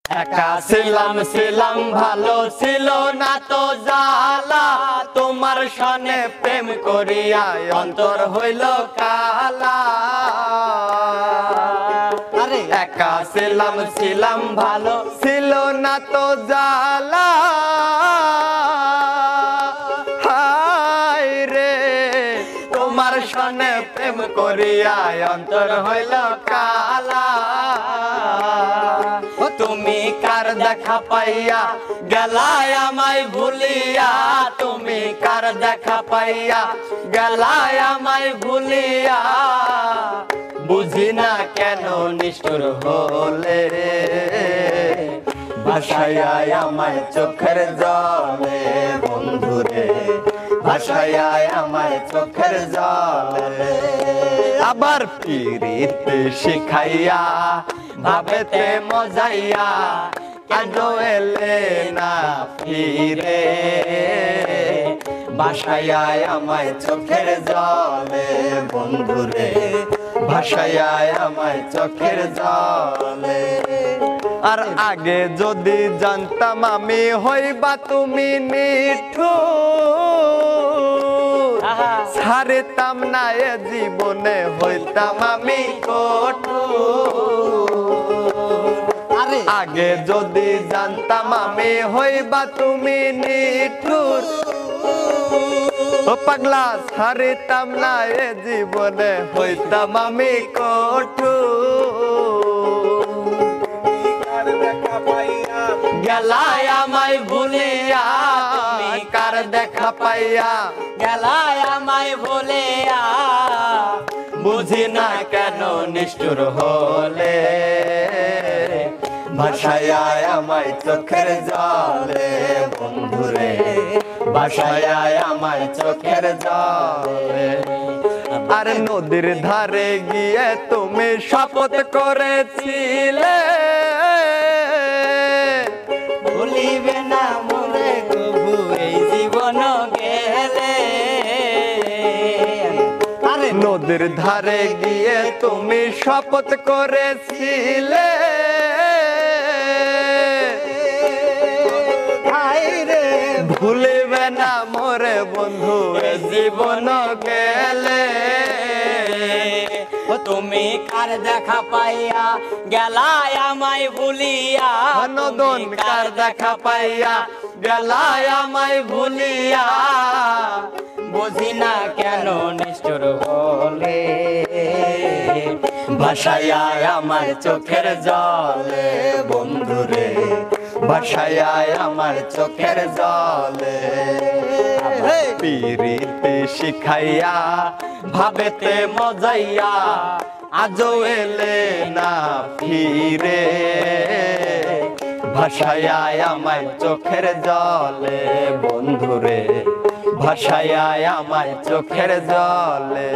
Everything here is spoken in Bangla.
একা ছিলাম ছিলাম ভালো ছিল না তো জ্বালা তোমার সনে প্রেম করিয়া অন্তর হইল কালা আরে একা ছিলাম ছিলাম ভালো ছিল না তো জ্বালা হায় রে তোমার সনে প্রেম করিয়া অন্তর হইল কালা তুমি কার দেখা পাইয়া গেলায় আমায় ভুলিয়া তুমি কার দেখা পাইয়া গেলায় আমায় ভুলিয়া বুঝি না কেন নিষ্ঠুর হলে ভাসাইয়া আমায় চোখের জলে বন্ধুরে ভাসাইয়া আমায় চোখের জলে আবার পীড়িত শিখাইয়া ভাবেতে মজাইয়া কেন এলে না ফিরে ভাসাইয়া আমায় চোখের জলে বন্ধুরে ভাসাইয়া আমায় চোখের জলে আর আগে যদি জানতাম আমি হইবা তুমি নিঠুর ছাড়তাম না এ জীবনে হইতাম আমি কঠোর আগে যদি জানতাম আমি হইবা তুমি নিঠুর ও পাগলা ছাড়তাম না এ জীবনে হইতাম আমি কঠোর গেলায় আমায় ভুলিয়া তুমি কার দেখা পাইয়া গেলায় আমায় ভুলিয়া বুঝি না কেন নিষ্ঠুর হলে ভাসাইয়া আমায় চোখের জলে বন্ধুরে ভাসাইয়া আমায় চোখের জলে আর নদীর ধারে গিয়ে তুমি শপথ করেছিলে ভুলিবে না মনে কবু এই জীবন গেলে আরে নদীর ধারে গিয়ে তুমি শপথ করেছিলে ভুলিবে না মোরে বন্ধু এ জীবন গেলে তুমি কার দেখা পাইয়া গেলায় আমায় ভুলিয়া নদন কার দেখা পাইয়া গেলায় আমায় ভুলিয়া বুঝি না কেন নিষ্ঠুর হলে ভাসাইয়া আমার চোখের জলে বন্ধুরে ভাসাইয়া আমার চোখের জলে পীড়িতে শিখাইয়া ভাবেতে মজাইয়া আজও এলে না ফিরে ভাসাইয়া আমায় চোখের জলে বন্ধুরে ভাসাইয়া আমায় চোখের জলে